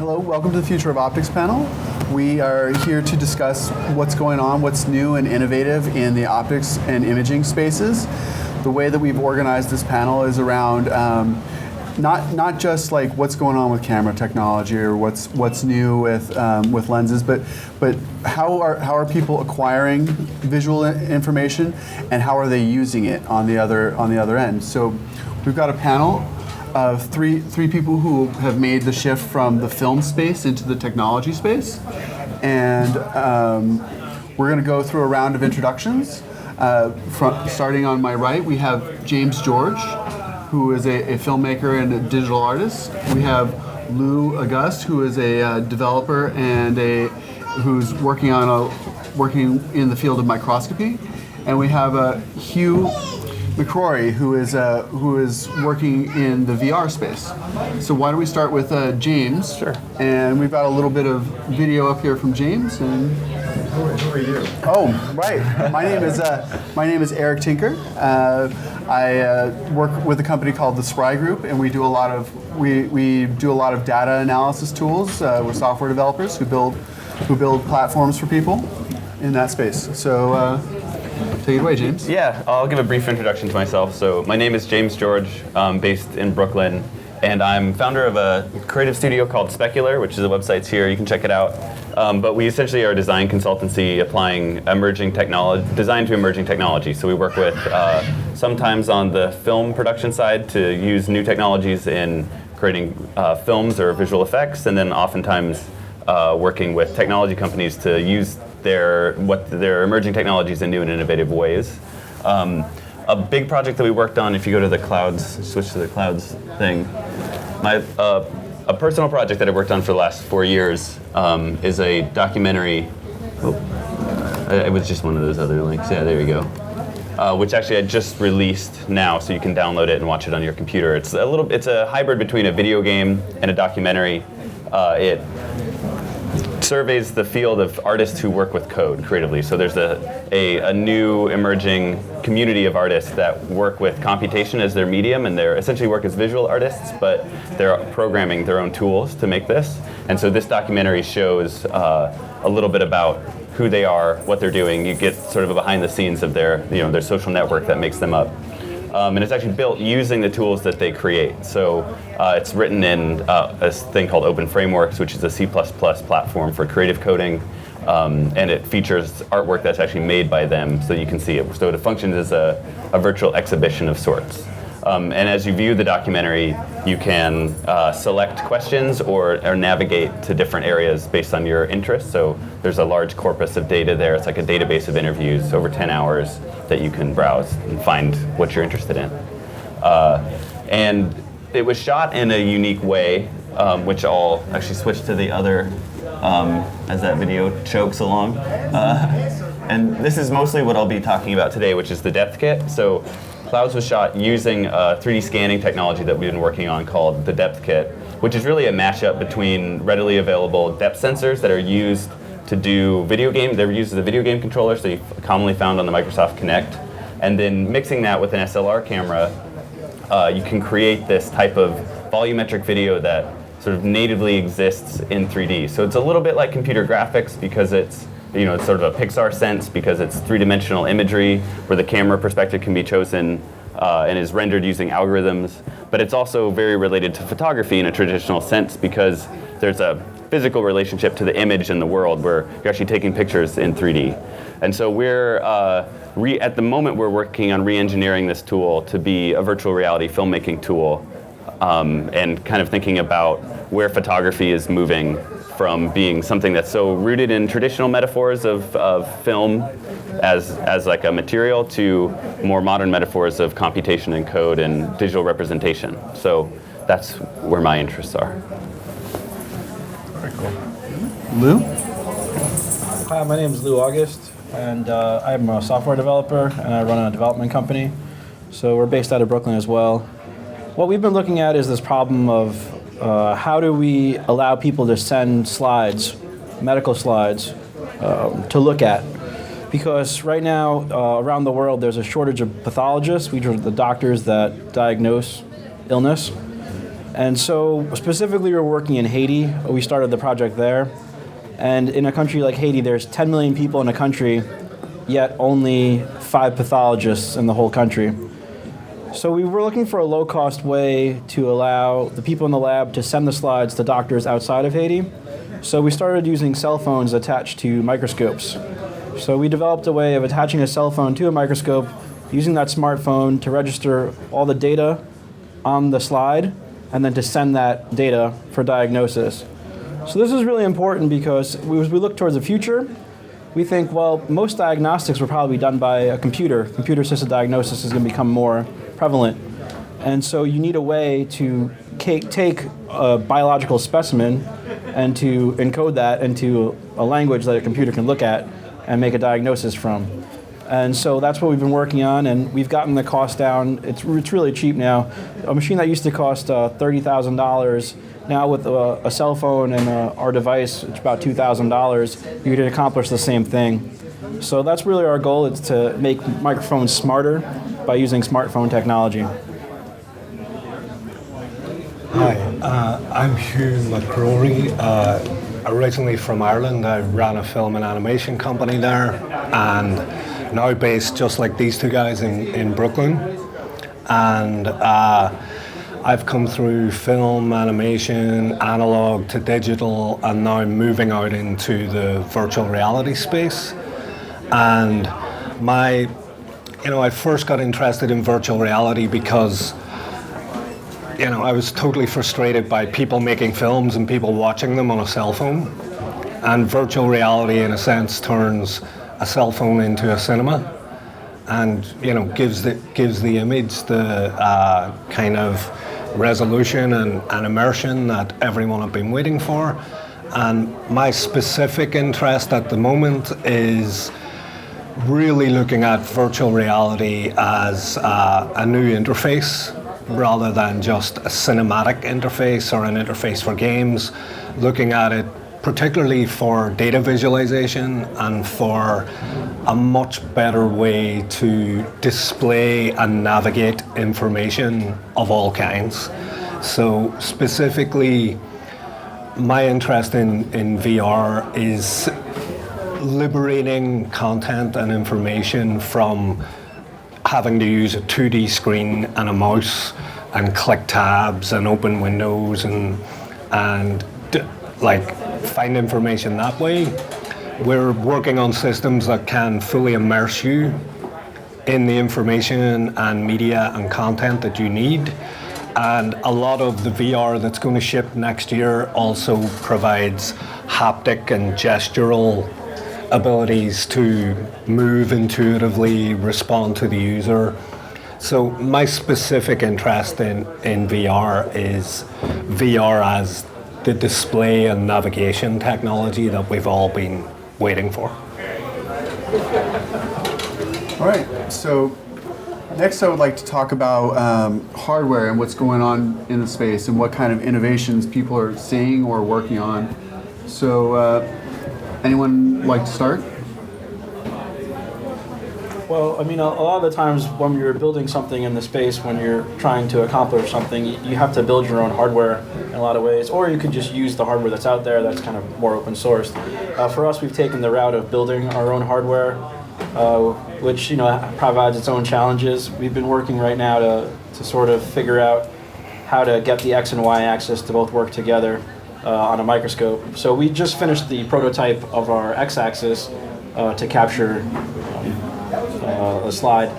Hello, welcome to the Future of Optics panel. We are here to discuss what's going on, what's new and innovative in the optics and imaging spaces. The way that we've organized this panel is around not just like what's going on with camera technology or what's new with lenses, but how are people acquiring visual information and how are they using it on the other end. So we've got a panel of three people who have made the shift from the film space into the technology space, and we're going to go through a round of introductions. Starting on my right, we have James George, who is a filmmaker and a digital artist. We have Lou Auguste, who is a developer and who's working in the field of microscopy, and we have Hugh McCrory, who is working in the VR space. So why don't we start with James? Sure. And we've got a little bit of video up here from James. And who are you? Oh, right. My name is Erek Tinker. I work with a company called the Spry Group, and we do a lot of data analysis tools. We're software developers who build platforms for people in that space. So. Take it away, James. Yeah, I'll give a brief introduction to myself. So my name is James George, based in Brooklyn, and I'm founder of a creative studio called Specular, which is a website here. You can check it out. But we essentially are a design consultancy applying design to emerging technology. So we work with sometimes on the film production side to use new technologies in creating films or visual effects, and then oftentimes working with technology companies to use their emerging technologies in new and innovative ways. A big project that we worked on, if you go to the clouds, switch to the clouds thing, a personal project that I worked on for the last 4 years is a documentary. It was just one of those other links. Yeah, there you go. Which actually I just released now, so you can download it and watch it on your computer. It's a hybrid between a video game and a documentary. It surveys the field of artists who work with code creatively. So there's a new emerging community of artists that work with computation as their medium, and they essentially work as visual artists, but they're programming their own tools to make this. And so this documentary shows a little bit about who they are, what they're doing. You get sort of a behind the scenes of their social network that makes them up. And it's actually built using the tools that they create. So it's written in a thing called Open Frameworks, which is a C++ platform for creative coding. And it features artwork that's actually made by them, so you can see it. So it functions as a virtual exhibition of sorts. And as you view the documentary, you can select questions or navigate to different areas based on your interests. So there's a large corpus of data there. It's like a database of interviews over 10 hours that you can browse and find what you're interested in. And it was shot in a unique way, which I'll actually switch to the other as that video chokes along. And this is mostly what I'll be talking about today, which is the depth kit. So Clouds was shot using a 3D scanning technology that we've been working on called the depth kit, which is really a mashup between readily available depth sensors that are used to do video game. They're used as a video game controller, so you've commonly found on the Microsoft Kinect. And then mixing that with an SLR camera, you can create this type of volumetric video that sort of natively exists in 3D. So it's a little bit like computer graphics because it's sort of a Pixar sense because it's three-dimensional imagery where the camera perspective can be chosen and is rendered using algorithms. But it's also very related to photography in a traditional sense because there's a physical relationship to the image in the world where you're actually taking pictures in 3D. And so at the moment we're working on re-engineering this tool to be a virtual reality filmmaking tool and kind of thinking about where photography is moving from being something that's so rooted in traditional metaphors of film as like a material to more modern metaphors of computation and code and digital representation. So that's where my interests are. Very cool. Lou? Hi, my name is Lou Auguste, and I'm a software developer, and I run a development company. So we're based out of Brooklyn as well. What we've been looking at is this problem of how do we allow people to send slides, medical slides, to look at? Because right now, around the world, there's a shortage of pathologists, which are the doctors that diagnose illness. And so specifically we're working in Haiti. We started the project there. And in a country like Haiti, there's 10 million people in a country, yet only 5 pathologists in the whole country. So we were looking for a low-cost way to allow the people in the lab to send the slides to doctors outside of Haiti. So we started using cell phones attached to microscopes. So we developed a way of attaching a cell phone to a microscope, using that smartphone to register all the data on the slide, and then to send that data for diagnosis. So this is really important because as we look towards the future, we think, well, most diagnostics will probably be done by a computer. Computer-assisted diagnosis is going to become more prevalent. And so you need a way to take a biological specimen and to encode that into a language that a computer can look at and make a diagnosis from. And so that's what we've been working on, and we've gotten the cost down. It's really cheap now. A machine that used to cost $30,000, now with a cell phone and our device, it's about $2,000. You can accomplish the same thing. So that's really our goal, is to make microphones smarter by using smartphone technology. Hi, I'm Hugh McCrory. Originally from Ireland, I ran a film and animation company there, and now based just like these two guys in Brooklyn. And I've come through film, animation, analog to digital, and now moving out into the virtual reality space. And I first got interested in virtual reality because I was totally frustrated by people making films and people watching them on a cell phone. And virtual reality, in a sense, turns a cell phone into a cinema, and gives the image the kind of resolution and immersion that everyone had been waiting for. And my specific interest at the moment is really looking at virtual reality as a new interface, rather than just a cinematic interface or an interface for games, looking at it particularly for data visualization and for a much better way to display and navigate information of all kinds. So specifically, my interest in VR is liberating content and information from having to use a 2D screen and a mouse and click tabs and open windows and find information that way. We're working on systems that can fully immerse you in the information and media and content that you need. And a lot of the VR that's going to ship next year also provides haptic and gestural abilities to move intuitively, respond to the user. So my specific interest in VR is VR as the display and navigation technology that we've all been waiting for. All right, so next I would like to talk about hardware and what's going on in the space and what kind of innovations people are seeing or working on. So anyone like to start? Well, I mean, a lot of the times when you're building something in the space, when you're trying to accomplish something, you have to build your own hardware in a lot of ways, or you could just use the hardware that's out there that's kind of more open sourced. For us, we've taken the route of building our own hardware, which provides its own challenges. We've been working right now to sort of figure out how to get the X and Y axis to both work together on a microscope. So we just finished the prototype of our X axis to capture a slide.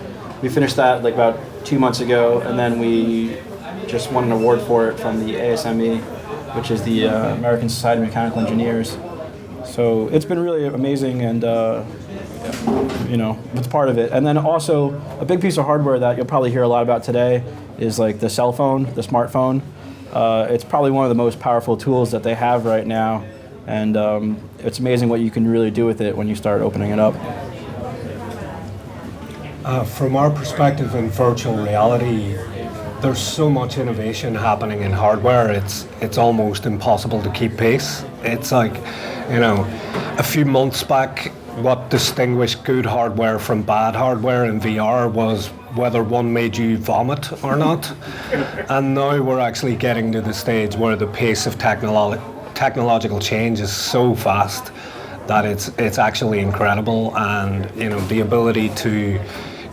We finished that like about 2 months ago, and then we just won an award for it from the ASME, which is the American Society of Mechanical Engineers. So it's been really amazing, and it's part of it. And then also a big piece of hardware that you'll probably hear a lot about today is like the cell phone, the smartphone. It's probably one of the most powerful tools that they have right now, and it's amazing what you can really do with it when you start opening it up. From our perspective in virtual reality, there's so much innovation happening in hardware, it's almost impossible to keep pace. It's like, a few months back, what distinguished good hardware from bad hardware in VR was whether one made you vomit or not. And now we're actually getting to the stage where the pace of technological change is so fast that it's actually incredible. And the ability to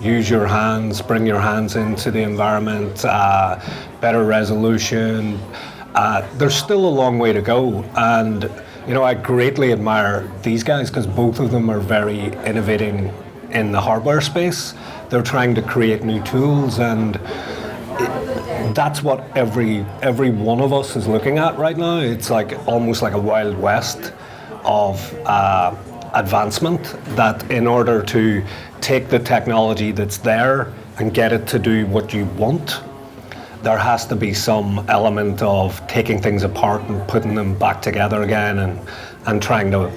use your hands, bring your hands into the environment, better resolution. There's still a long way to go, and I greatly admire these guys because both of them are very innovating in the hardware space. They're trying to create new tools, and that's what every one of us is looking at right now. It's almost like a Wild West of advancement, that in order to take the technology that's there and get it to do what you want, there has to be some element of taking things apart and putting them back together again, and trying to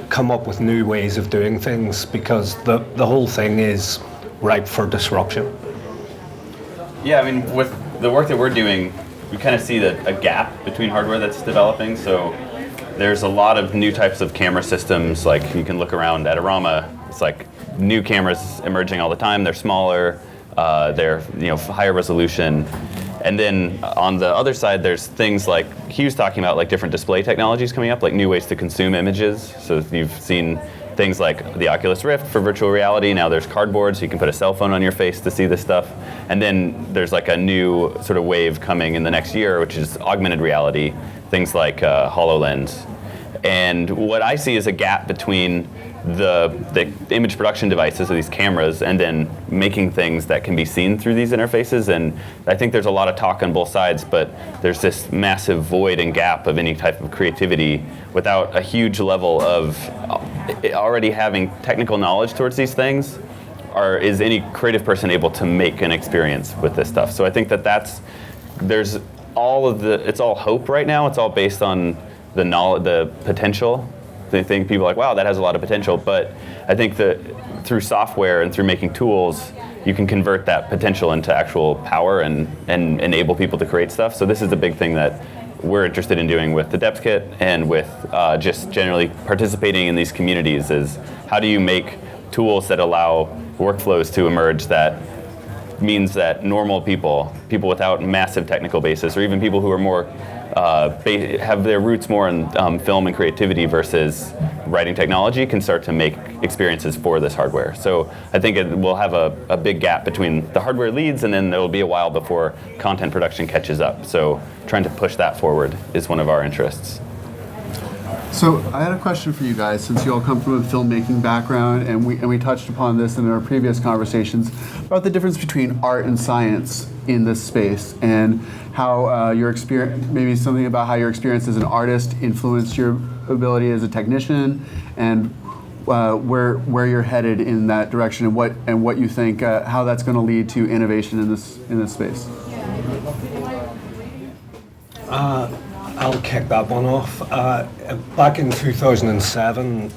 come up with new ways of doing things, because the whole thing is ripe for disruption. Yeah, I mean, with the work that we're doing, we kind of see a gap between hardware that's developing. So there's a lot of new types of camera systems. Like, you can look around Adorama, it's like new cameras emerging all the time. They're smaller, they're higher resolution. And then on the other side, there's things like Hugh's talking about, like different display technologies coming up, like new ways to consume images. So you've seen things like the Oculus Rift for virtual reality. Now there's cardboard, so you can put a cell phone on your face to see this stuff. And then there's like a new sort of wave coming in the next year, which is augmented reality, things like HoloLens. And what I see is a gap between the image production devices of these cameras and then making things that can be seen through these interfaces. And I think there's a lot of talk on both sides, but there's this massive void and gap of any type of creativity without a huge level of already having technical knowledge towards these things. Is any creative person able to make an experience with this stuff? So I think it's all hope right now. It's all based on the knowledge, the potential. I think people are like, wow, that has a lot of potential. But I think that through software and through making tools, you can convert that potential into actual power and enable people to create stuff. So this is the big thing that we're interested in doing with the Depth Kit and with just generally participating in these communities, is how do you make tools that allow workflows to emerge that means that normal people without massive technical basis, or even people who are more have their roots more in film and creativity versus writing technology, can start to make experiences for this hardware. So I think we'll have a big gap between the hardware leads, and then there will be a while before content production catches up. So trying to push that forward is one of our interests. So I had a question for you guys, since you all come from a filmmaking background, and we touched upon this in our previous conversations about the difference between art and science in this space, and how your experience, maybe something about how your experience as an artist influenced your ability as a technician, and where you're headed in that direction, and what you think how that's going to lead to innovation in this space. I'll kick that one off. Back in 2007,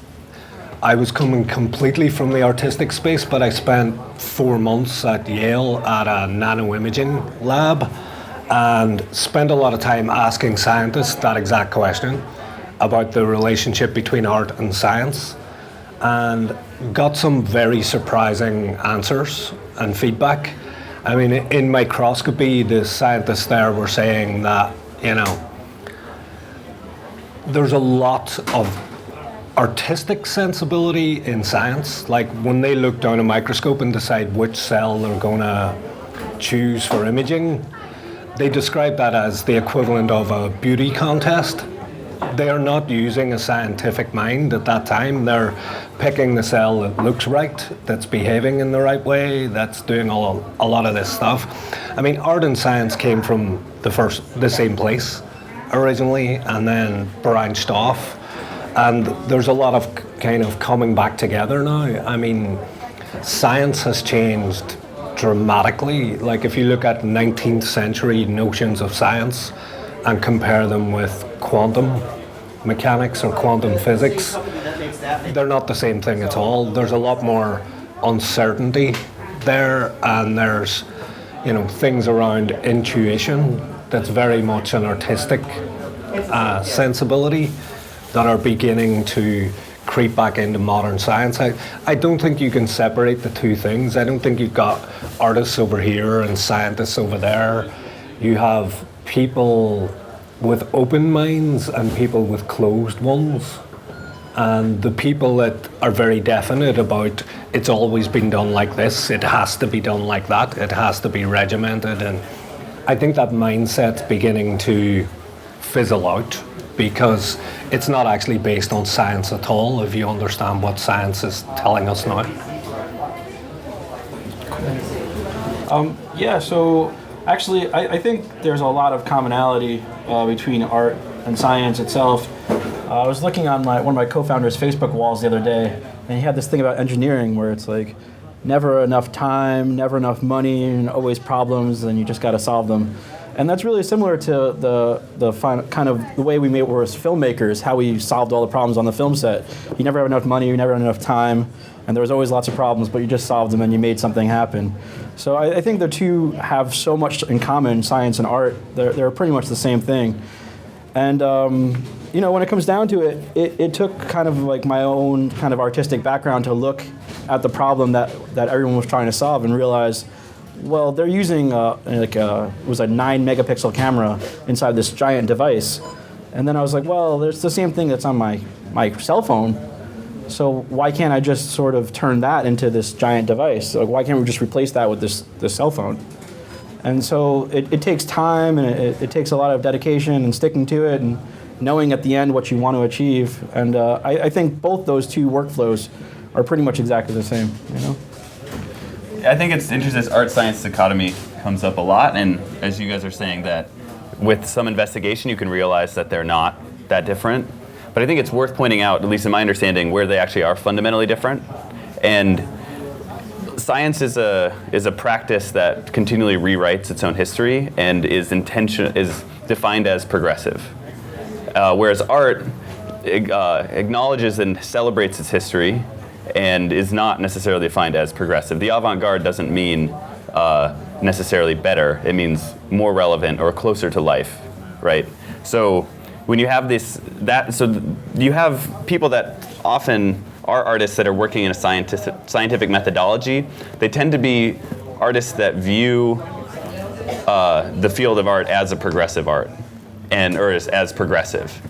I was coming completely from the artistic space, but I spent 4 months at Yale at a nanoimaging lab, and spent a lot of time asking scientists that exact question about the relationship between art and science, and got some very surprising answers and feedback. I mean, in microscopy, the scientists there were saying that, there's a lot of artistic sensibility in science. Like, when they look down a microscope and decide which cell they're going to choose for imaging, they describe that as the equivalent of a beauty contest. They are not using a scientific mind at that time. They're picking the cell that looks right, that's behaving in the right way, that's doing a lot of this stuff. I mean, art and science came from the same place originally, and then branched off. And there's a lot of kind of coming back together now. I mean, science has changed dramatically. Like, if you look at 19th century notions of science and compare them with quantum mechanics or quantum physics, they're not the same thing at all. There's a lot more uncertainty there, and there's things around intuition that's very much an artistic sensibility that are beginning to creep back into modern science. I don't think you can separate the two things. I don't think you've got artists over here and scientists over there. You have people with open minds and people with closed ones. And the people that are very definite about it's always been done like this, it has to be done like that, it has to be regimented. And I think that mindset's beginning to fizzle out because it's not actually based on science at all, if you understand what science is telling us now. Yeah, so actually, I think there's a lot of commonality between art and science itself. I was looking on one of my co-founders' Facebook walls the other day, and he had this thing about engineering where it's like never enough time, never enough money, and always problems, and you just got to solve them. And that's really similar to the kind of the way we were as filmmakers, how we solved all the problems on the film set. You never have enough money, you never have enough time, and there was always lots of problems, but you just solved them and you made something happen. So I think the two have so much in common, science and art. They're pretty much the same thing. And when it comes down to it, it took kind of like my own kind of artistic background to look at the problem that everyone was trying to solve and realize, well, they're using it was a 9 megapixel camera inside this giant device. And then I was like, well, there's the same thing that's on my cell phone. So why can't I just sort of turn that into this giant device? So why can't we just replace that with this cell phone? And so it takes time, and it takes a lot of dedication and sticking to it and knowing at the end what you want to achieve. And I think both those two workflows are pretty much exactly the same, I think it's interesting, this art-science dichotomy comes up a lot, and as you guys are saying that with some investigation you can realize that they're not that different. But I think it's worth pointing out, at least in my understanding, where they actually are fundamentally different. And science is a practice that continually rewrites its own history and is defined as progressive. Whereas art acknowledges and celebrates its history and is not necessarily defined as progressive. The avant-garde doesn't mean necessarily better. It means more relevant or closer to life, right? So when you have you have people that often are artists that are working in a scientific methodology. They tend to be artists that view the field of art as a progressive art, or as progressive.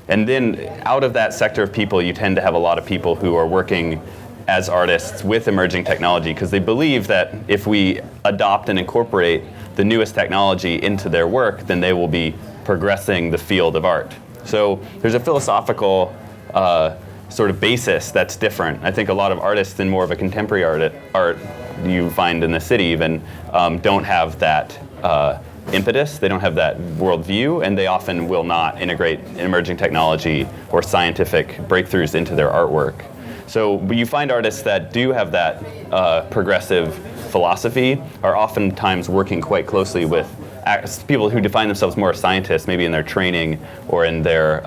And then out of that sector of people, you tend to have a lot of people who are working as artists with emerging technology because they believe that if we adopt and incorporate the newest technology into their work, then they will be progressing the field of art. So there's a philosophical sort of basis that's different. I think a lot of artists in more of a contemporary art you find in the city even don't have that impetus, they don't have that worldview, and they often will not integrate emerging technology or scientific breakthroughs into their artwork. So you find artists that do have that progressive philosophy are oftentimes working quite closely with people who define themselves more as scientists, maybe in their training or in their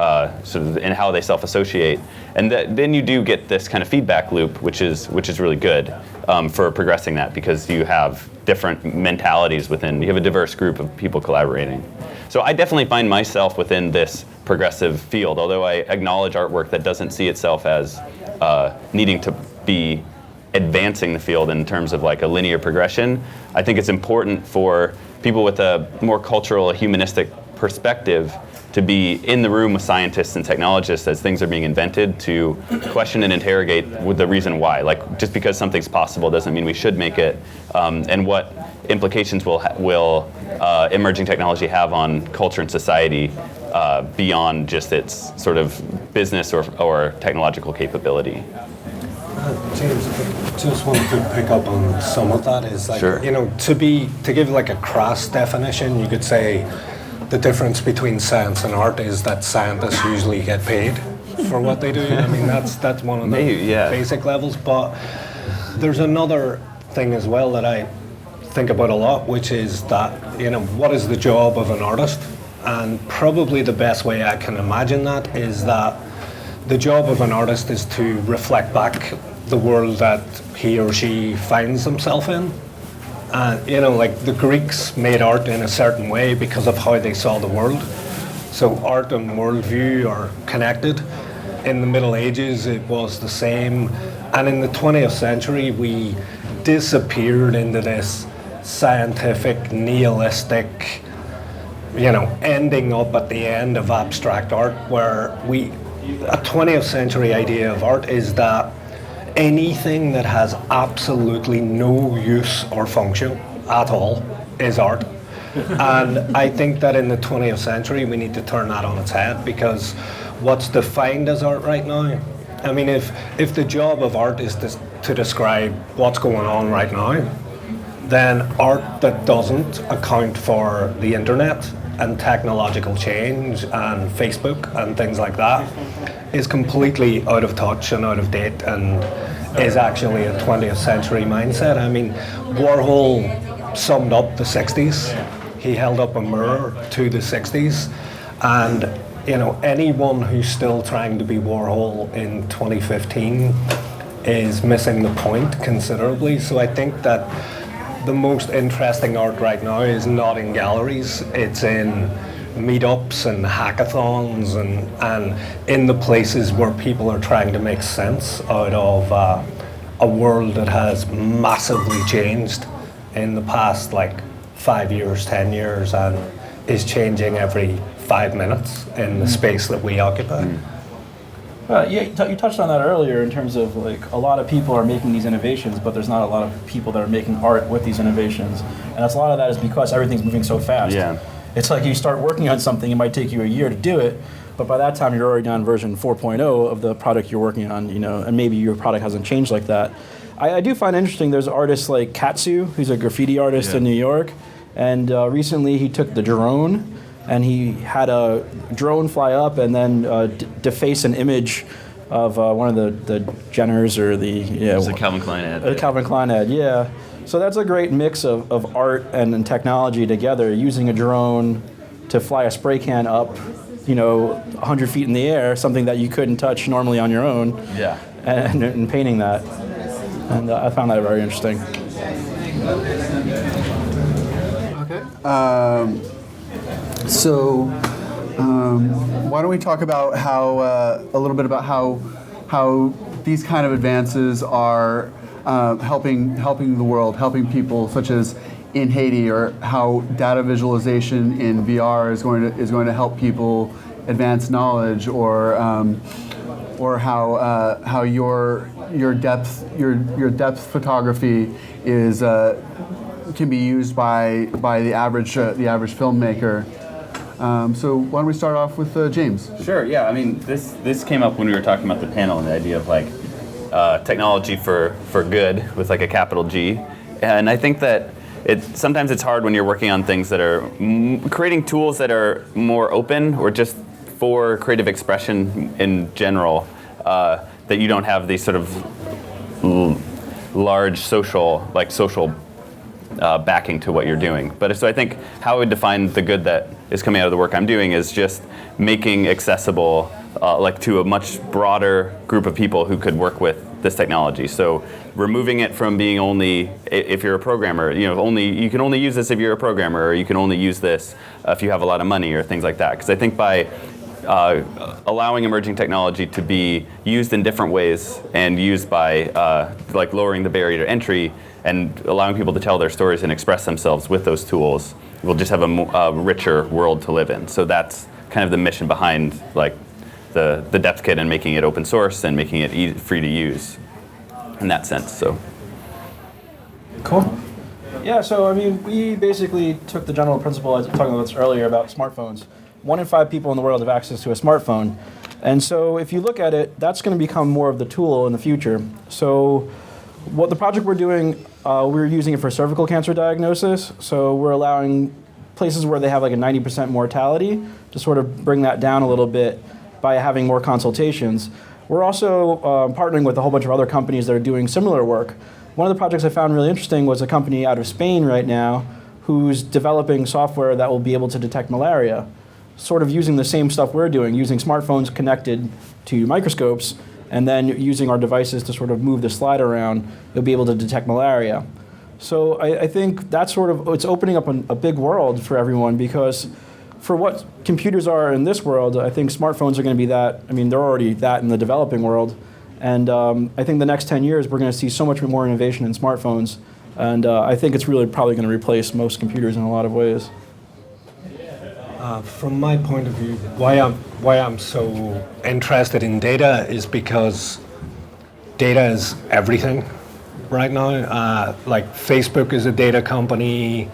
in how they self-associate, and then you do get this kind of feedback loop, which is really good for progressing that because you have different mentalities within. You have a diverse group of people collaborating. So I definitely find myself within this progressive field, although I acknowledge artwork that doesn't see itself as needing to be advancing the field in terms of like a linear progression. I think it's important for people with a more cultural, humanistic perspective to be in the room with scientists and technologists as things are being invented to question and interrogate with the reason why. Like just because something's possible doesn't mean we should make it, and what implications will emerging technology have on culture and society beyond just its sort of business or technological capability. James, just wanted to pick up on some of that. Is like, sure. To give like a crass definition, you could say the difference between science and art is that scientists usually get paid for what they do. I mean, that's one of the basic levels. But there's another thing as well that I think about a lot, which is that, what is the job of an artist? And probably the best way I can imagine that is that the job of an artist is to reflect back the world that he or she finds himself in. And, like the Greeks made art in a certain way because of how they saw the world. So art and worldview are connected. in the Middle Ages, it was the same. And in the 20th century, we disappeared into this scientific, nihilistic, ending up at the end of abstract art, where a 20th century idea of art is that anything that has absolutely no use or function at all is art. And I think that in the 20th century, we need to turn that on its head, because what's defined as art right now, I mean, if the job of art is to describe what's going on right now, then art that doesn't account for the internet and technological change and Facebook and things like that is completely out of touch and out of date, and is actually a 20th century mindset. I mean, Warhol summed up the 60s. He held up a mirror to the 60s, and anyone who's still trying to be Warhol in 2015 is missing the point considerably. So I think that the most interesting art right now is not in galleries, it's in meetups and hackathons and in the places where people are trying to make sense out of a world that has massively changed in the past 5 years, 10 years, and is changing every 5 minutes in the space that we occupy. You touched on that earlier in terms of a lot of people are making these innovations, but there's not a lot of people that are making art with these innovations, and a lot of that is because everything's moving so fast. Yeah. It's like you start working on something, it might take you a year to do it, but by that time you're already on version 4.0 of the product you're working on, and maybe your product hasn't changed like that. I do find interesting, there's artists like Katsu, who's a graffiti artist in New York, and recently he took the drone and he had a drone fly up and then deface an image of one of the Jenners or the... It was a Calvin Klein ad. Calvin Klein ad, yeah. So that's a great mix of art and technology together, using a drone to fly a spray can up, 100 feet in the air, something that you couldn't touch normally on your own, and painting that. And I found that very interesting. Okay. So why don't we talk about how a little bit about how these kind of advances are helping the world, helping people, such as in Haiti, or how data visualization in VR is going to help people advance knowledge, or how your depth photography is can be used by the average filmmaker. So why don't we start off with James? Sure. Yeah. I mean, this came up when we were talking about the panel and the idea of technology for good with a capital G, and I think that sometimes it's hard when you're working on things that are creating tools that are more open or just for creative expression in general, that you don't have these sort of large social backing to what you're doing. But so I think how I would define the good that is coming out of the work I'm doing is just making accessible to a much broader group of people who could work with this technology. So removing it from being only if you're a programmer, you can only use this if you're a programmer, or you can only use this if you have a lot of money or things like that. Because I think by allowing emerging technology to be used in different ways and used by lowering the barrier to entry and allowing people to tell their stories and express themselves with those tools, we'll just have a richer world to live in. So that's kind of the mission behind the Depth Kit and making it open source and making it free to use in that sense. So cool. Yeah, so I mean, we basically took the general principle, I was talking about this earlier, about smartphones. 1 in 5 people in the world have access to a smartphone. And so if you look at it, that's going to become more of the tool in the future. So what the project we're doing, we're using it for cervical cancer diagnosis. So we're allowing places where they have a 90% mortality to sort of bring that down a little bit by having more consultations. We're also partnering with a whole bunch of other companies that are doing similar work. One of the projects I found really interesting was a company out of Spain right now who's developing software that will be able to detect malaria, sort of using the same stuff we're doing, using smartphones connected to microscopes, and then using our devices to sort of move the slide around, you'll be able to detect malaria. So I think that's it's opening up a big world for everyone, because for what computers are in this world, I think smartphones are going to be that. I mean, they're already that in the developing world. And I think the next 10 years, we're going to see so much more innovation in smartphones. And I think it's really probably going to replace most computers in a lot of ways. From my point of view, why I'm so interested in data is because data is everything right now. Like Facebook is a data company,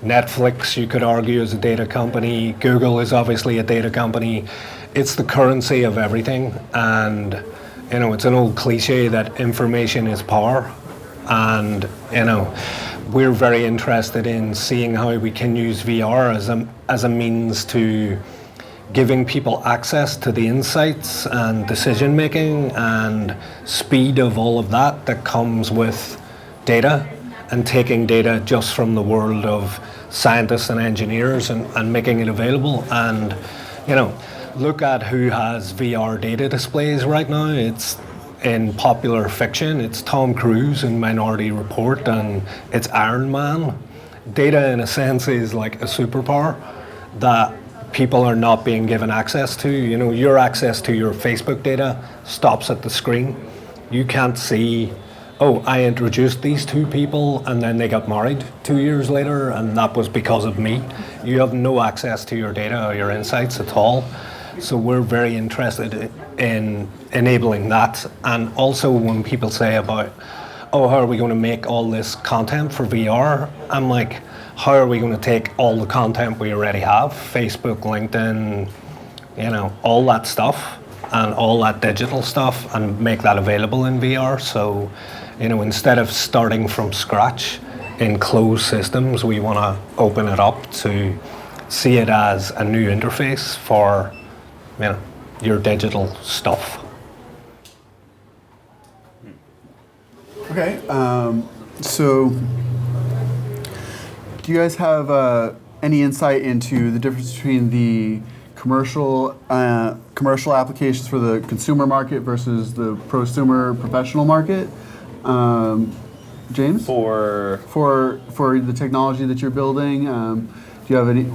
Netflix, you could argue, is a data company, Google is obviously a data company. It's the currency of everything, and it's an old cliche that information is power, and we're very interested in seeing how we can use VR as a means to giving people access to the insights and decision making and speed of all of that comes with data, and taking data just from the world of scientists and engineers and making it available. And look at who has VR data displays right now. It's in popular fiction, it's Tom Cruise in Minority Report, and it's Iron Man. Data, in a sense, is like a superpower that people are not being given access to. Your access to your Facebook data stops at the screen. You can't see, oh, I introduced these two people and then they got married 2 years later and that was because of me. You have no access to your data or your insights at all. So we're very interested in enabling that. And also when people say about, oh, how are we going to make all this content for VR? I'm like, how are we going to take all the content we already have, Facebook, LinkedIn, all that stuff and all that digital stuff, and make that available in VR? So, instead of starting from scratch in closed systems, we want to open it up to see it as a new interface for your digital stuff. Okay, so do you guys have any insight into the difference between the commercial applications for the consumer market versus the prosumer professional market? James? For the technology that you're building, do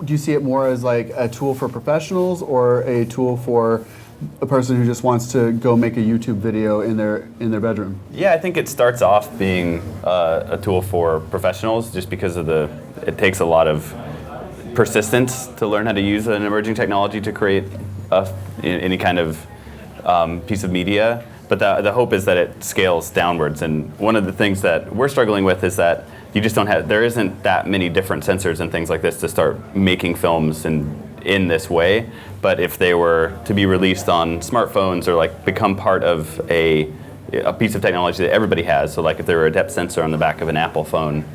you see it more as like a tool for professionals or a tool for a person who just wants to go make a YouTube video in their bedroom? Yeah, I think it starts off being a tool for professionals, just because of it takes a lot of persistence to learn how to use an emerging technology to create any kind of piece of media. But the hope is that it scales downwards. And one of the things that we're struggling with is that there isn't that many different sensors and things like this to start making films in this way. But if they were to be released on smartphones or like become part of a piece of technology that everybody has, so like if there were a depth sensor on the back of an Apple phone,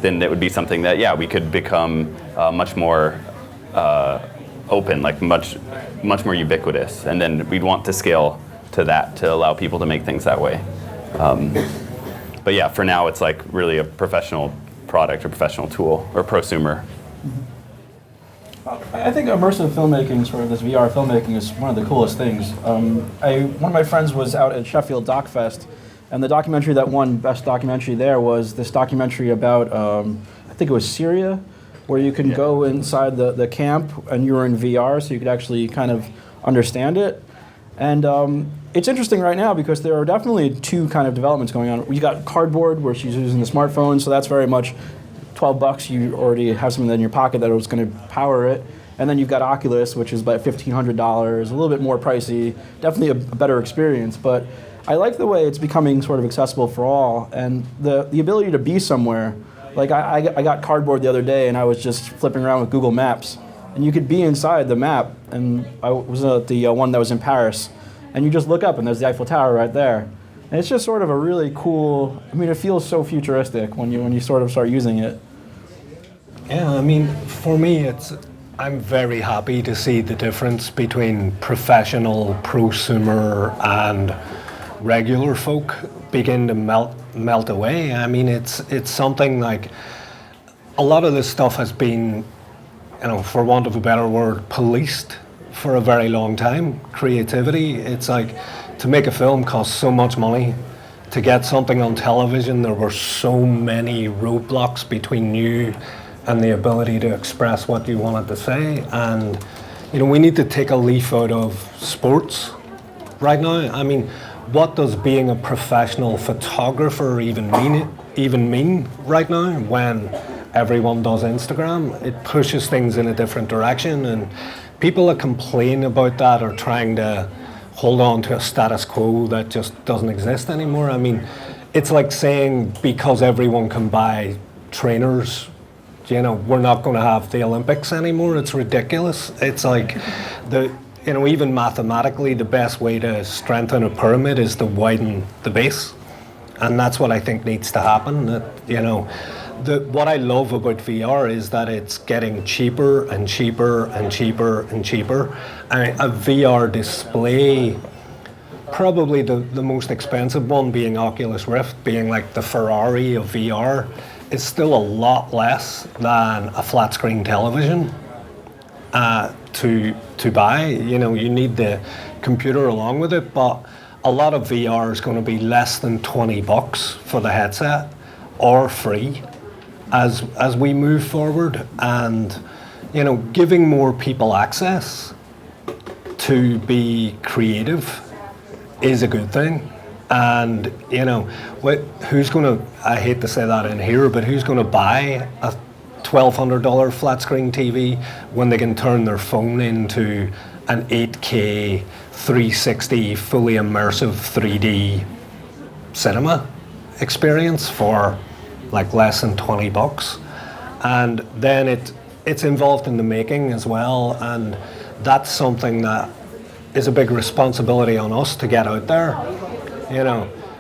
then it would be something that, we could become much more open, like much more ubiquitous. And then we'd want to scale to that to allow people to make things that way. But yeah, for now it's like really a professional product or professional tool or prosumer. I think immersive filmmaking, sort of this VR filmmaking, is one of the coolest things. One of my friends was out at Sheffield Doc Fest, and the documentary that won Best Documentary there was this documentary about, I think it was Syria, where you can go inside the camp and you were in VR, so you could actually kind of understand it. And it's interesting right now because there are definitely two kind of developments going on. You got Cardboard, where she's using the smartphone, so that's very much $12. You already have something in your pocket that was going to power it. And then you've got Oculus, which is about $1,500, a little bit more pricey, definitely a better experience. But I like the way it's becoming sort of accessible for all, and the ability to be somewhere. Like I got Cardboard the other day, and I was just flipping around with Google Maps, and you could be inside the map. And I was at the one that was in Paris, and you just look up, and there's the Eiffel Tower right there. And it's just sort of a really cool. I mean, it feels so futuristic when you sort of start using it. Yeah, I mean, for me, I'm very happy to see the difference between professional, prosumer, and regular folk begin to melt away. I mean, it's something like a lot of this stuff has been, for want of a better word, policed for a very long time. Creativity, it's like to make a film costs so much money. To get something on television, there were so many roadblocks between you and the ability to express what you wanted to say. And we need to take a leaf out of sports right now. I mean, what does being a professional photographer even mean right now when everyone does Instagram? It pushes things in a different direction, and people that complain about that are trying to hold on to a status quo that just doesn't exist anymore. I mean, it's like saying because everyone can buy trainers, we're not going to have the Olympics anymore. It's ridiculous. It's like even mathematically, the best way to strengthen a pyramid is to widen the base, and that's what I think needs to happen. What I love about VR is that it's getting cheaper and cheaper and cheaper and cheaper. A VR display, probably the most expensive one being Oculus Rift, being like the Ferrari of VR, is still a lot less than a flat screen television to buy. You need the computer along with it, but a lot of VR is going to be less than $20 for the headset, or free, as we move forward. And giving more people access to be creative is a good thing. And who's going to, I hate to say that in here, but who's going to buy a $1,200 flat screen TV when they can turn their phone into an 8K 360 fully immersive 3D cinema experience for like less than $20? And then it's involved in the making as well, and that's something that is a big responsibility on us to get out there.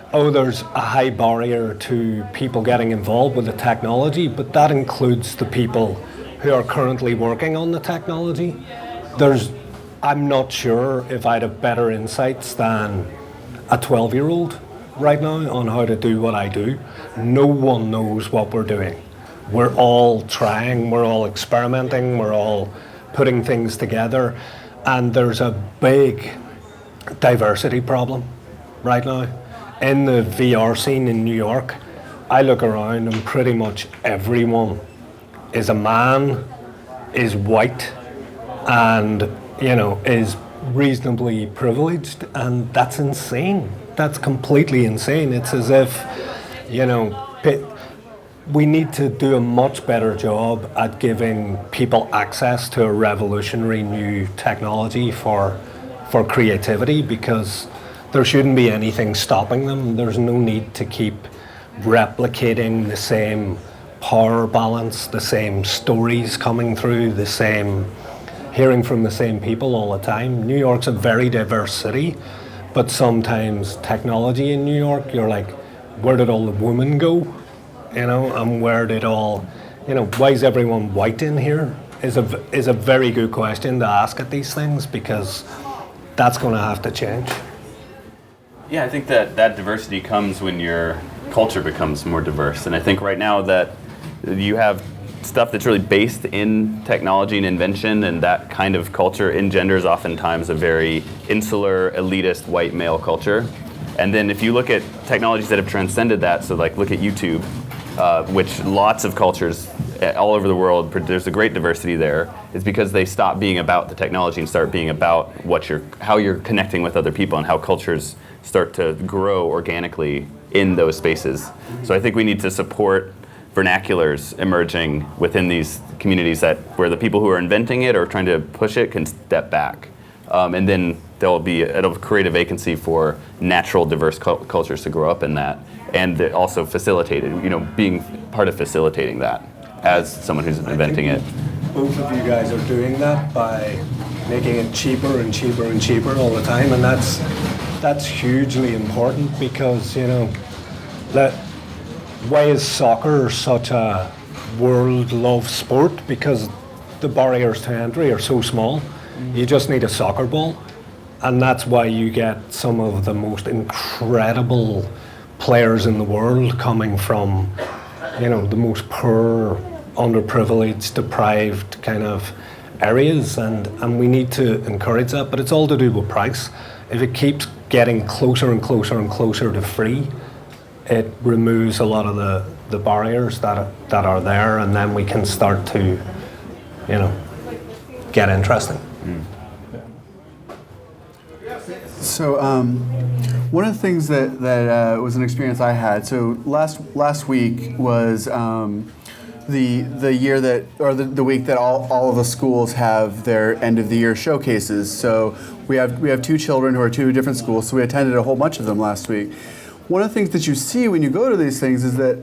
There's a high barrier to people getting involved with the technology, but that includes the people who are currently working on the technology. I'm not sure if I'd have better insights than a 12-year-old right now on how to do what I do. No one knows what we're doing. We're all trying, we're all experimenting, we're all putting things together, and there's a big diversity problem right now. In the VR scene in New York, I look around and pretty much everyone is a man, is white, and is reasonably privileged, and that's insane. That's completely insane. It's as if, we need to do a much better job at giving people access to a revolutionary new technology for creativity, because there shouldn't be anything stopping them. There's no need to keep replicating the same power balance, the same stories coming through, hearing from the same people all the time. New York's a very diverse city, but sometimes technology in New York, you're like, where did all the women go? And where did why is everyone white in here? Is a very good question to ask at these things, because that's going to have to change. Yeah, I think that diversity comes when your culture becomes more diverse. And I think right now that you have stuff that's really based in technology and invention, and that kind of culture engenders oftentimes a very insular, elitist, white male culture. And then if you look at technologies that have transcended that, so like look at YouTube, which lots of cultures all over the world, there's a great diversity there. It's because they stop being about the technology and start being about how you're connecting with other people, and how cultures start to grow organically in those spaces. So I think we need to support vernaculars emerging within these communities where the people who are inventing it or trying to push it can step back. And then it'll create a vacancy for natural diverse cultures to grow up in that, and also being part of facilitating that as someone who's inventing it. Both of you guys are doing that by making it cheaper and cheaper and cheaper all the time, and that's hugely important, because why is soccer such a world-loved sport? Because the barriers to entry are so small. You just need a soccer ball, and that's why you get some of the most incredible players in the world coming from the most poor, underprivileged, deprived kind of areas, and we need to encourage that, but it's all to do with price. If it keeps getting closer and closer and closer to free, it removes a lot of the barriers that are there, and then we can start to, get interesting. So one of the things that was an experience I had. So last week was the year that, or the week that all of the schools have their end of the year showcases. So we have two children who are two different schools. So we attended a whole bunch of them last week. One of the things that you see when you go to these things is that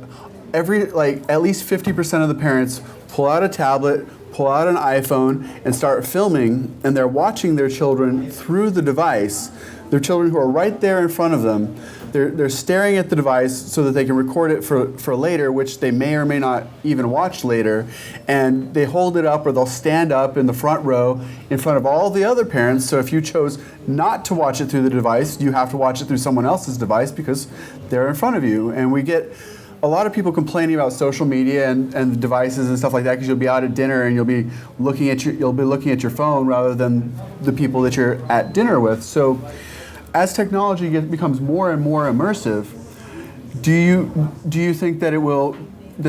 at least 50% of the parents pull out a tablet, pull out an iPhone, and start filming, and they're watching their children through the device. Their children who are right there in front of them. They're staring at the device so that they can record it for later, which they may or may not even watch later. And they hold it up, or they'll stand up in the front row in front of all the other parents. So if you chose not to watch it through the device, you have to watch it through someone else's device because they're in front of you. And we get a lot of people complaining about social media and the devices and stuff like that, because you'll be out at dinner and you'll be looking at your phone rather than the people that you're at dinner with. So as technology becomes more and more immersive, do you think that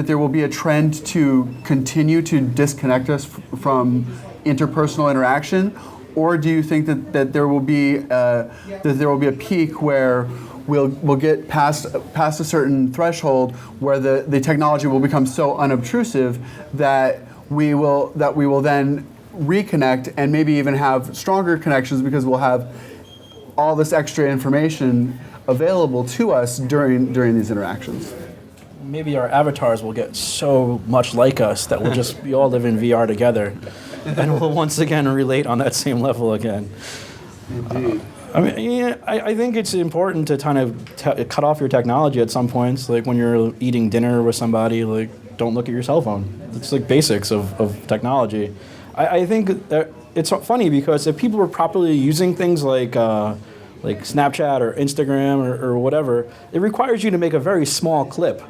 there will be a trend to continue to disconnect us from interpersonal interaction, or do you think that there will be a peak where we'll get past a certain threshold where the technology will become so unobtrusive that we will then reconnect and maybe even have stronger connections because we'll have all this extra information available to us during these interactions? Maybe our avatars will get so much like us that we all live in VR together, and we'll once again relate on that same level again. Indeed. I think it's important to kind of cut off your technology at some points. Like when you're eating dinner with somebody, like don't look at your cell phone. It's like basics of technology. I think that it's funny because if people were properly using things like Snapchat or Instagram or whatever, it requires you to make a very small clip.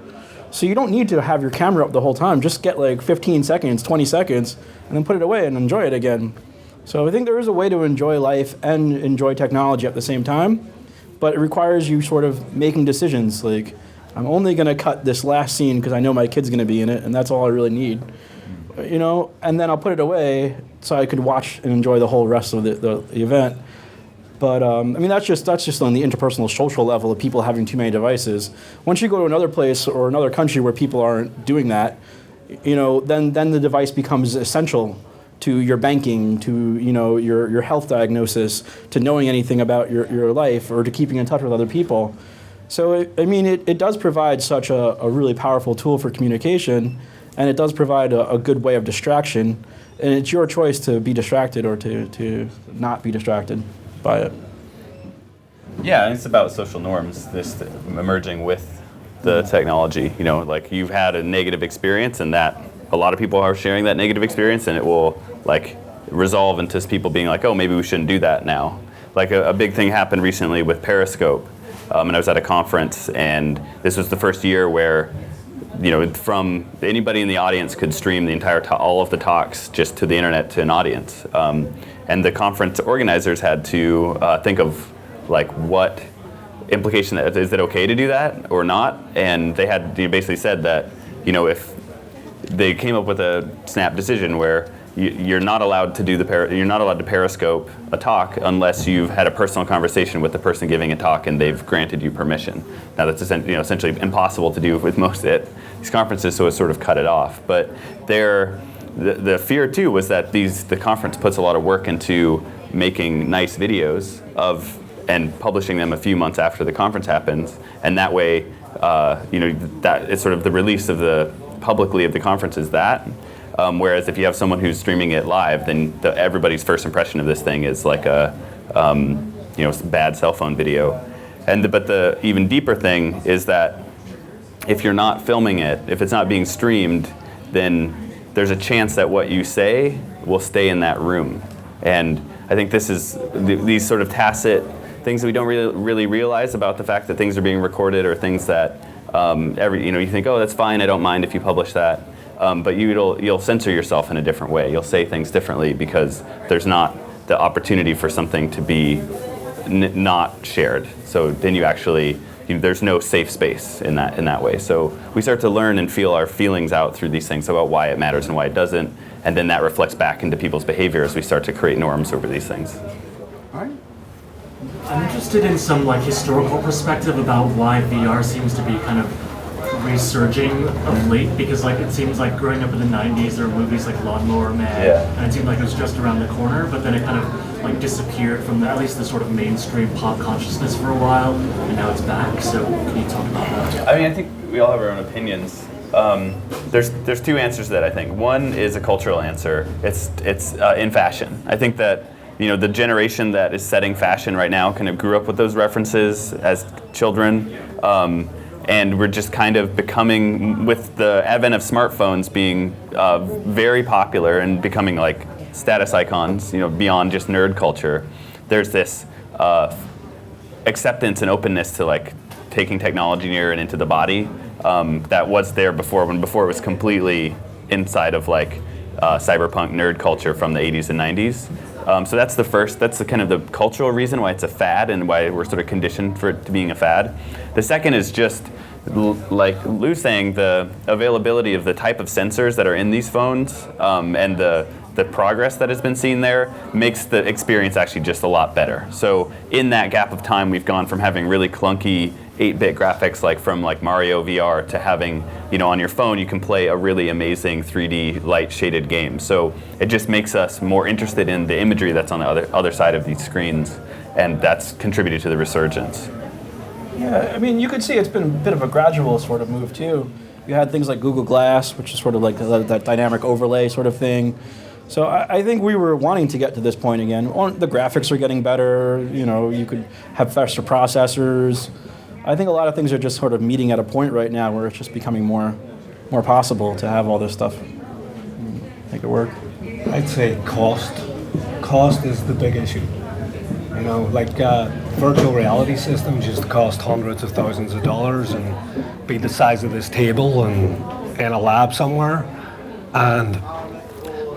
So you don't need to have your camera up the whole time. Just get like 15 seconds, 20 seconds, and then put it away and enjoy it again. So I think there is a way to enjoy life and enjoy technology at the same time, but it requires you sort of making decisions like, I'm only going to cut this last scene because I know my kid's going to be in it, and that's all I really need. And then I'll put it away so I could watch and enjoy the whole rest of the event. But that's just on the interpersonal social level of people having too many devices. Once you go to another place or another country where people aren't doing that, then the device becomes essential to your banking, to your health diagnosis, to knowing anything about your life, or to keeping in touch with other people. So it does provide such a really powerful tool for communication, and it does provide a good way of distraction. And it's your choice to be distracted or to not be distracted by it. Yeah, and it's about social norms, this emerging with the technology. Like you've had a negative experience, and that a lot of people are sharing that negative experience, and it will resolve into people being like, oh, maybe we shouldn't do that now. Like a big thing happened recently with Periscope, and I was at a conference, and this was the first year where from anybody in the audience could stream the entire all of the talks just to the internet to an audience. And the conference organizers had to think of what implication is it okay to do that or not? And they basically said that if they came up with a snap decision where you're not allowed to you're not allowed to Periscope a talk unless you've had a personal conversation with the person giving a talk and they've granted you permission. Now that's essentially impossible to do with most of these conferences, so it sort of cut it off. But the fear too was that the conference puts a lot of work into making nice videos and publishing them a few months after the conference happens, and that way that it's sort of the release of publicly of the conference is that. Whereas if you have someone who's streaming it live, then everybody's first impression of this thing is like a bad cell phone video. But the even deeper thing is that if you're not filming it, if it's not being streamed, then there's a chance that what you say will stay in that room. And I think this is these sort of tacit things that we don't really realize about the fact that things are being recorded, or things that you think, oh, that's fine, I don't mind if you publish that. But you'll censor yourself in a different way. You'll say things differently because there's not the opportunity for something to be not shared. So then you actually there's no safe space in that way. So we start to learn and feel our feelings out through these things about why it matters and why it doesn't, and then that reflects back into people's behavior as we start to create norms over these things. All right. I'm interested in some historical perspective about why VR seems to be kind of resurging of late, because it seems like growing up in the 90s there were movies like Lawnmower Man, and it seemed like it was just around the corner, but then it kind of disappeared from at least the sort of mainstream pop consciousness for a while, and now it's back. So can you talk about that? I think we all have our own opinions. There's two answers to that, I think. One is a cultural answer. It's in fashion. I think that the generation that is setting fashion right now kind of grew up with those references as children. And we're just kind of becoming, with the advent of smartphones being very popular and becoming status icons, beyond just nerd culture, there's this acceptance and openness to taking technology near and into the body that was there before it was completely inside of cyberpunk nerd culture from the 80s and 90s. So that's the kind of the cultural reason why it's a fad and why we're sort of conditioned for it to being a fad. The second is just, like Lou's saying, the availability of the type of sensors that are in these phones and the progress that has been seen there makes the experience actually just a lot better. So in that gap of time, we've gone from having really clunky 8-bit graphics from Mario VR to having, on your phone you can play a really amazing 3D light shaded game. So it just makes us more interested in the imagery that's on the other side of these screens, and that's contributed to the resurgence. Yeah, you could see it's been a bit of a gradual sort of move too. You had things like Google Glass, which is sort of that dynamic overlay sort of thing. So I think we were wanting to get to this point again. The graphics are getting better, you could have faster processors. I think a lot of things are just sort of meeting at a point right now where it's just becoming more possible to have all this stuff, make it work. I'd say cost. Cost is the big issue. Virtual reality systems used to cost hundreds of thousands of dollars and be the size of this table and in a lab somewhere. And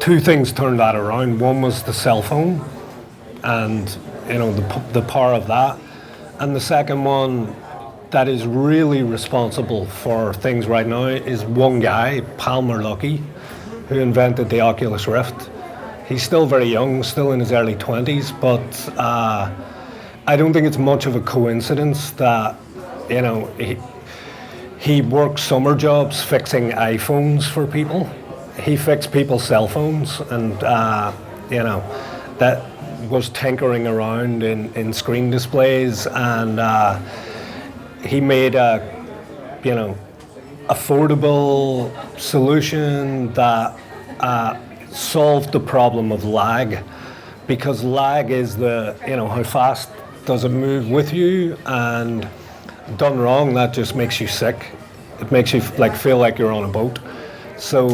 two things turned that around. One was the cell phone and the power of that. And the second one that is really responsible for things right now is one guy, Palmer Luckey, who invented the Oculus Rift. He's still very young, still in his early 20s, but I don't think it's much of a coincidence that, he worked summer jobs fixing iPhones for people. He fixed people's cell phones, and that was tinkering around in screen displays, and he made a affordable solution that solved the problem of lag, because lag is how fast does it move with you, and done wrong, that just makes you sick. It makes you feel like you're on a boat. So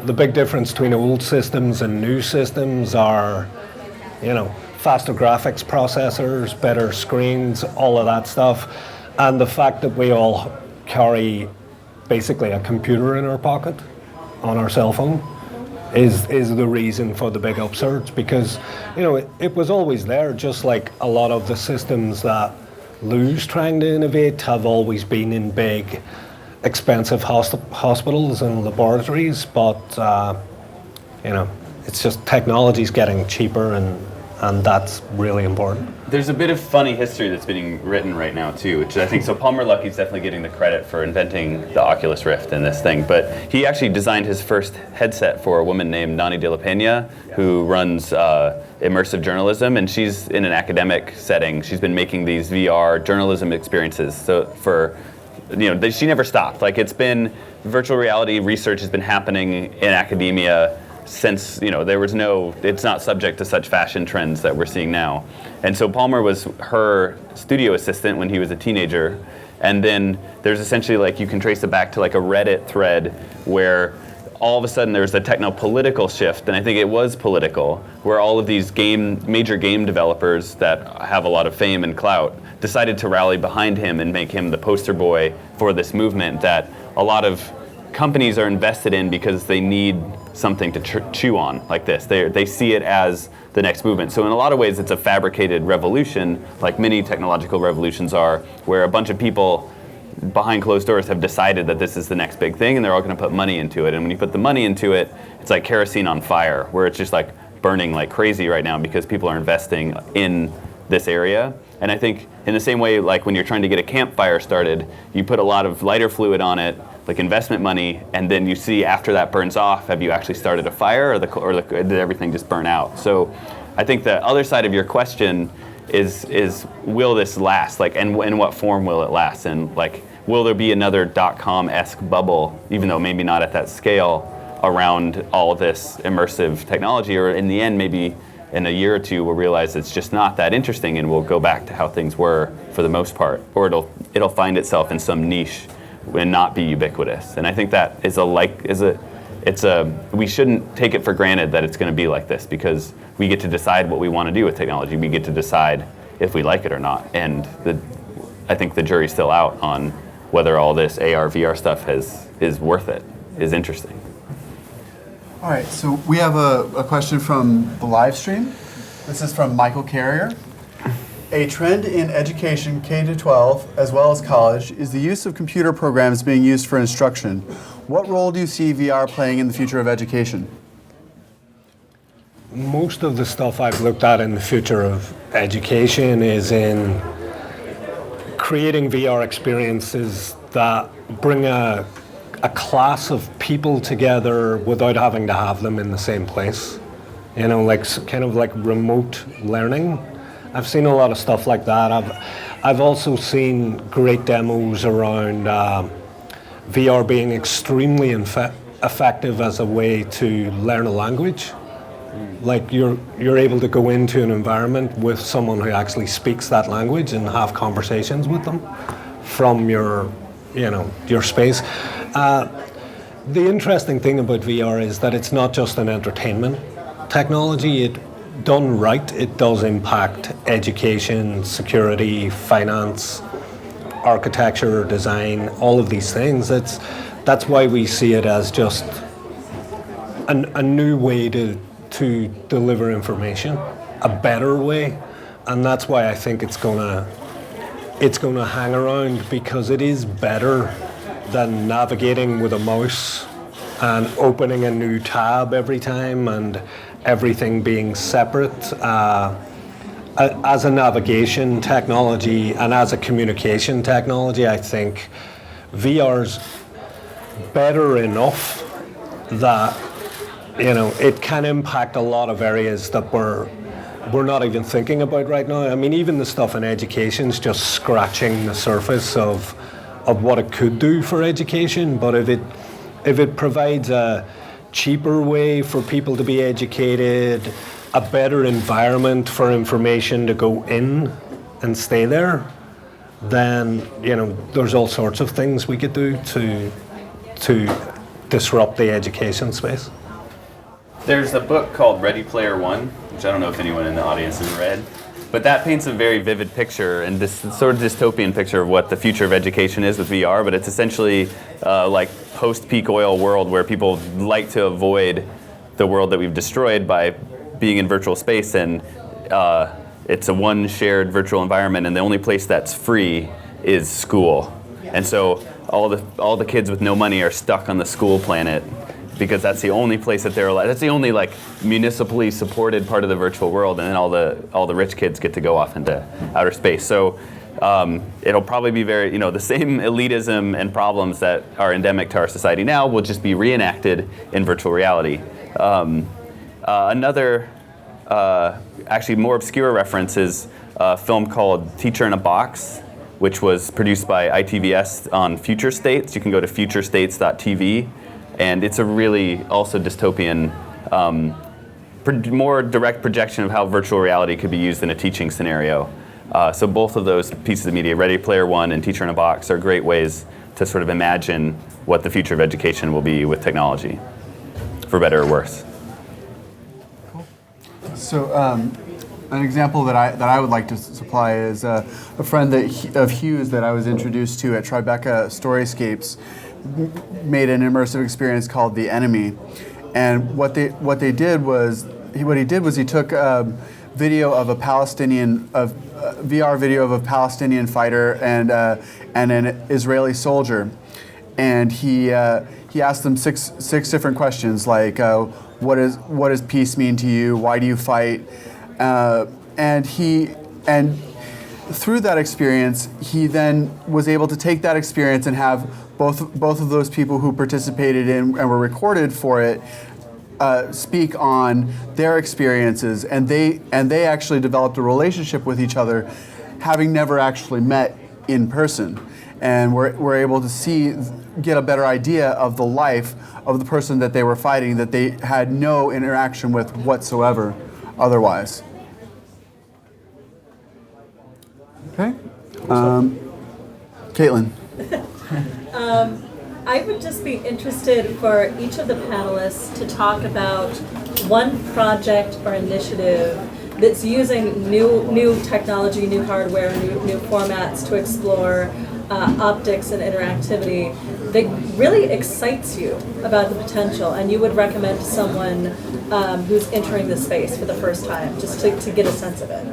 the big difference between old systems and new systems are, faster graphics processors, better screens, all of that stuff, and the fact that we all carry basically a computer in our pocket on our cell phone is the reason for the big upsurge, because it was always there, just like a lot of the systems that Lou's trying to innovate have always been in big expensive hospitals and laboratories, but it's just technology's getting cheaper, and that's really important. There's a bit of funny history that's being written right now too, which I think, so Palmer Luckey's definitely getting the credit for inventing the Oculus Rift and this thing, but he actually designed his first headset for a woman named Nani de la Peña, who runs immersive journalism, and she's in an academic setting. She's been making these VR journalism experiences. So she never stopped. It's been, virtual reality research has been happening in academia since, it's not subject to such fashion trends that we're seeing now. And so Palmer was her studio assistant when he was a teenager. And then there's essentially, you can trace it back to a Reddit thread where all of a sudden there was a techno-political shift, and I think it was political, where all of these major game developers that have a lot of fame and clout decided to rally behind him and make him the poster boy for this movement that a lot of companies are invested in because they need something to chew on like this. They see it as the next movement. So in a lot of ways, it's a fabricated revolution, like many technological revolutions are, where a bunch of people behind closed doors have decided that this is the next big thing, and they're all going to put money into it. And when you put the money into it, it's like kerosene on fire, where it's just like burning like crazy right now because people are investing in this area. And I think in the same way, like when you're trying to get a campfire started, you put a lot of lighter fluid on it, like investment money, and then you see after that burns off, have you actually started a fire, or did everything just burn out? So I think the other side of your question is will this last? Like, and in what form will it last? And like, will there be another .com-esque bubble, even though maybe not at that scale, around all this immersive technology? Or in the end, maybe in a year or two, we'll realize it's just not that interesting, and we'll go back to how things were for the most part, or it'll find itself in some niche and not be ubiquitous. And I think that we shouldn't take it for granted that it's going to be like this, because we get to decide what we want to do with technology. We get to decide if we like it or not. And I think the jury's still out on whether all this AR, VR stuff is worth it, is interesting. All right, so we have a question from the live stream. This is from Michael Carrier. A trend in education K-12 as well as college is the use of computer programs being used for instruction. What role do you see VR playing in the future of education? Most of the stuff I've looked at in the future of education is in creating VR experiences that bring a class of people together without having to have them in the same place. You know, like kind of like remote learning. I've seen a lot of stuff like that. I've also seen great demos around VR being extremely effective as a way to learn a language. Like you're able to go into an environment with someone who actually speaks that language and have conversations with them from your space. The interesting thing about VR is that it's not just an entertainment technology. Done right, it does impact education, security, finance, architecture, design, all of these things. That's why we see it as just a new way to deliver information, a better way, and that's why I think it's gonna hang around, because it is better than navigating with a mouse and opening a new tab every time and everything being separate. As a navigation technology and as a communication technology, I think VR's better enough that it can impact a lot of areas that we're not even thinking about right now. I mean, even the stuff in education is just scratching the surface of what it could do for education. But if it provides a cheaper way for people to be educated, a better environment for information to go in and stay there, then there's all sorts of things we could do to disrupt the education space. There's a book called Ready Player One, which I don't know if anyone in the audience has read, but that paints a very vivid picture and this sort of dystopian picture of what the future of education is with VR. But it's essentially like post-peak oil world where people like to avoid the world that we've destroyed by being in virtual space, and it's a one shared virtual environment, and the only place that's free is school. And so all the kids with no money are stuck on the school planet, because that's the only place that they're allowed. That's the only like municipally supported part of the virtual world, and then all the rich kids get to go off into outer space. So it'll probably be very, the same elitism and problems that are endemic to our society now will just be reenacted in virtual reality. Another actually more obscure reference is a film called Teacher in a Box, which was produced by ITVS on Future States. You can go to futurestates.tv. And it's a really also dystopian, more direct projection of how virtual reality could be used in a teaching scenario. So both of those pieces of media, Ready Player One and Teacher in a Box, are great ways to sort of imagine what the future of education will be with technology, for better or worse. Cool. So an example that I would like to supply is a friend of Hugh's that I was introduced to at Tribeca Storyscapes made an immersive experience called The Enemy. And what he did was he took video of a Palestinian VR video of a Palestinian fighter and an Israeli soldier, and he asked them six different questions like what does peace mean to you? Why do you fight? And through that experience, he then was able to take that experience and have both of those people who participated in and were recorded for it speak on their experiences, and they actually developed a relationship with each other, having never actually met in person, and were able to get a better idea of the life of the person that they were fighting, that they had no interaction with whatsoever otherwise. Okay. Caitlin. I would just be interested for each of the panelists to talk about one project or initiative that's using new technology, new hardware, new formats to explore optics and interactivity that really excites you about the potential, and you would recommend to someone who's entering the space for the first time, just to get a sense of it.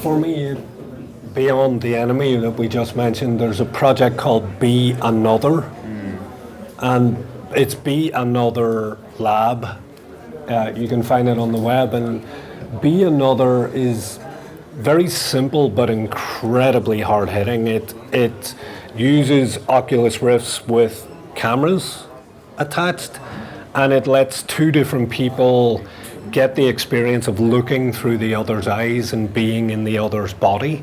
For me, beyond the enemy that we just mentioned, there's a project called Be Another, and it's Be Another Lab. You can find it on the web, and Be Another is very simple but incredibly hard-hitting. It uses Oculus Rifts with cameras attached, and it lets two different people get the experience of looking through the other's eyes and being in the other's body.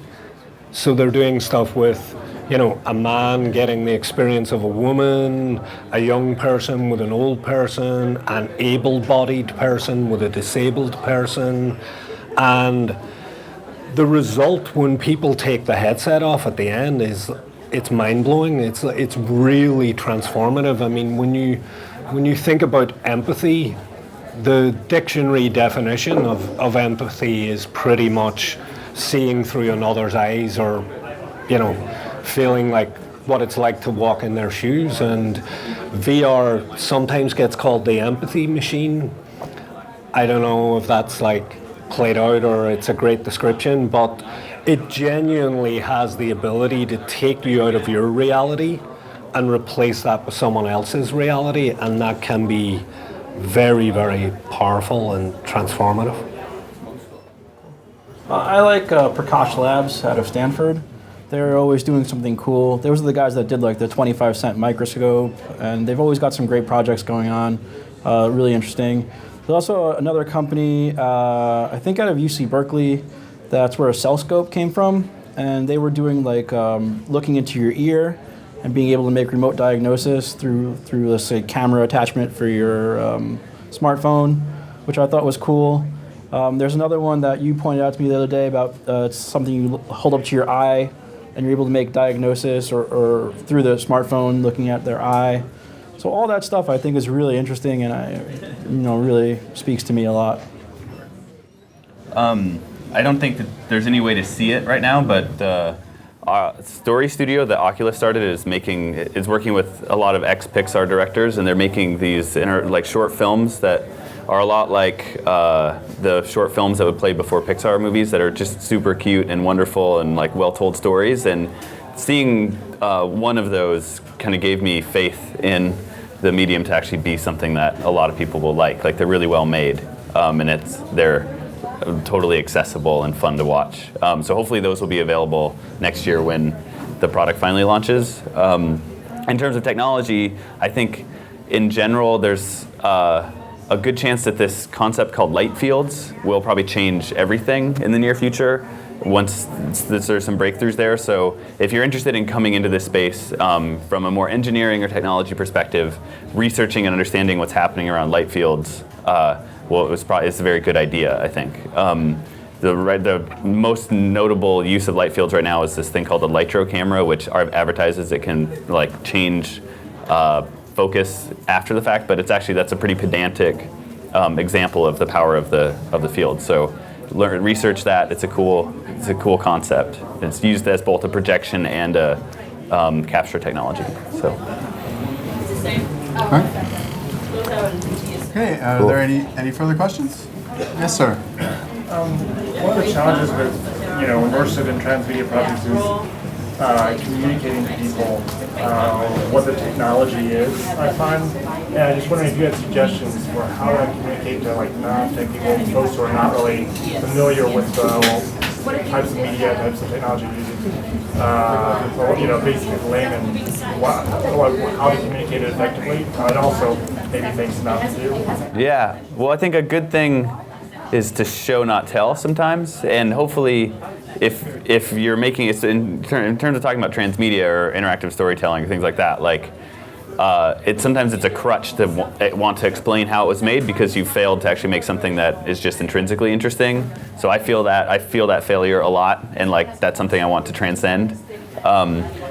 So they're doing stuff with, a man getting the experience of a woman, a young person with an old person, an able-bodied person with a disabled person. And the result when people take the headset off at the end it's mind-blowing. It's really transformative. I mean, when you think about empathy, the dictionary definition of empathy is pretty much seeing through another's eyes, or feeling like what it's like to walk in their shoes. And VR sometimes gets called the empathy machine. I don't know if that's played out or it's a great description, but it genuinely has the ability to take you out of your reality and replace that with someone else's reality, and that can be very, very powerful and transformative. I like Prakash Labs out of Stanford. They're always doing something cool. Those are the guys that did the 25-cent microscope, and they've always got some great projects going on. Really interesting. There's also another company, I think out of UC Berkeley, that's where a CellScope came from, and they were doing looking into your ear and being able to make remote diagnosis through let's say camera attachment for your smartphone, which I thought was cool. There's another one that you pointed out to me the other day about it's something you hold up to your eye and you're able to make diagnosis or through the smartphone looking at their eye. So all that stuff I think is really interesting, and really speaks to me a lot. I don't think that there's any way to see it right now, but the Story Studio that Oculus started is working with a lot of ex-Pixar directors, and they're making these short films that are a lot like the short films that would play before Pixar movies, that are just super cute and wonderful and well-told stories. And seeing one of those kind of gave me faith in the medium to actually be something that a lot of people will like. They're really well made, and they're totally accessible and fun to watch. So hopefully those will be available next year when the product finally launches. In terms of technology, I think in general there's a good chance that this concept called light fields will probably change everything in the near future once there's some breakthroughs there. So if you're interested in coming into this space from a more engineering or technology perspective, researching and understanding what's happening around light fields, it's a very good idea, I think. The most notable use of light fields right now is this thing called the Litro camera, which advertises it can change focus after the fact, but that's a pretty pedantic example of the power of the field. So research that. It's a cool concept. It's used as both a projection and a capture technology. So. All right. Okay, are there any further questions? Yes, sir. One of the challenges with, immersive and transmedia projects is communicating to people what the technology is, I find. And I just wondering if you had suggestions for how to communicate to non-technical folks who are not really familiar with the types of media, types of technology you're using. Basically layman, how to communicate it effectively, and also maybe things not to do. Yeah, well, I think a good thing is to show, not tell sometimes, and hopefully if you're making it, in terms of talking about transmedia or interactive storytelling, things like that, sometimes it's a crutch to want to explain how it was made because you failed to actually make something that is just intrinsically interesting. So I feel that failure a lot, and that's something I want to transcend.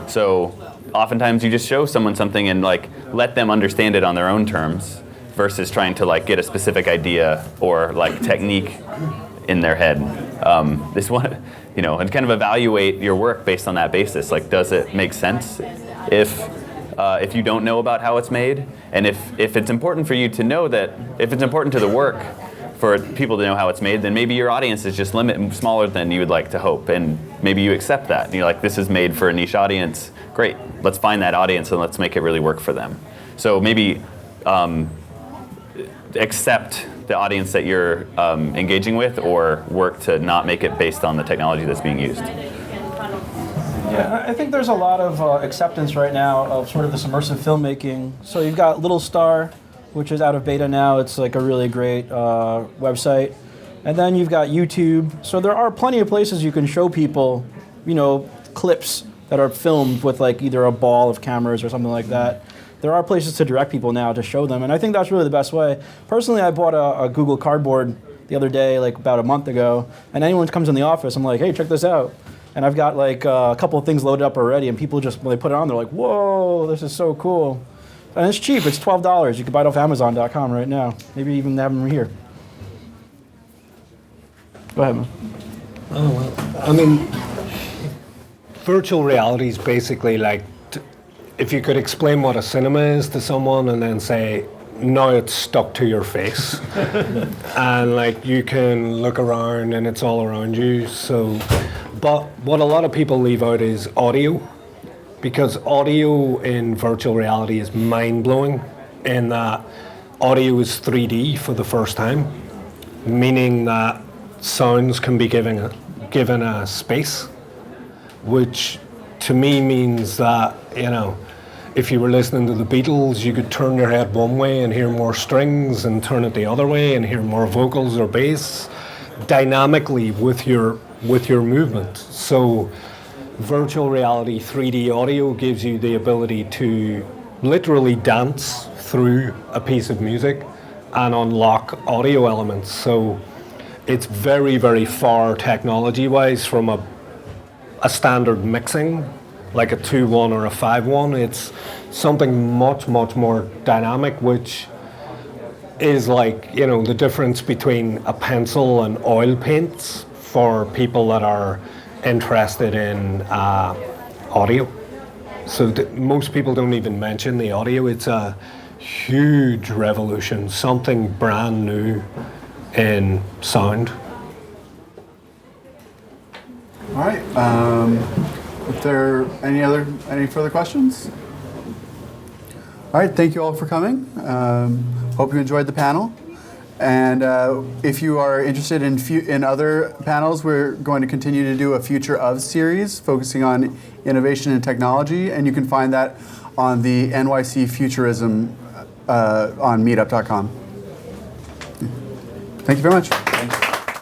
So oftentimes you just show someone something and let them understand it on their own terms, versus trying to get a specific idea or technique in their head. This one, and kind of evaluate your work based on that basis. Does it make sense if you don't know about how it's made, and if it's important for you to know that, if it's important to the work for people to know how it's made, then maybe your audience is just smaller than you would like to hope, and maybe you accept that. And you're like, this is made for a niche audience. Great, let's find that audience and let's make it really work for them. So maybe accept the audience that you're engaging with, or work to not make it based on the technology that's being used. Yeah, I think there's a lot of acceptance right now of sort of this immersive filmmaking. So you've got Little Star, which is out of beta now. It's a really great website. And then you've got YouTube. So there are plenty of places you can show people, clips that are filmed with either a ball of cameras or something like that. There are places to direct people now to show them, and I think that's really the best way. Personally, I bought a Google Cardboard the other day, about a month ago, and anyone who comes in the office, I'm like, hey, check this out. And I've got a couple of things loaded up already, and people just, when they put it on, they're like, whoa, this is so cool. And it's cheap, it's $12. You can buy it off Amazon.com right now. Maybe even have them here. Go ahead, man. Oh, well, virtual reality is basically if you could explain what a cinema is to someone and then say, now it's stuck to your face. And you can look around and it's all around you. But what a lot of people leave out is audio, because audio in virtual reality is mind-blowing in that audio is 3D for the first time, meaning that sounds can be given a space, which to me means that, if you were listening to the Beatles, you could turn your head one way and hear more strings, and turn it the other way and hear more vocals or bass dynamically with your movement. So virtual reality 3D audio gives you the ability to literally dance through a piece of music and unlock audio elements. So it's very, very far technology-wise from a standard mixing, like a 2:1 or a 5:1. It's something much, much more dynamic, which is the difference between a pencil and oil paints for people that are interested in audio. So most people don't even mention the audio. It's a huge revolution, something brand new in sound. All right. If there are any further questions? All right. Thank you all for coming. Hope you enjoyed the panel. And if you are interested in other panels, we're going to continue to do a Future Of series focusing on innovation and technology, and you can find that on the NYC Futurism on meetup.com. Thank you very much.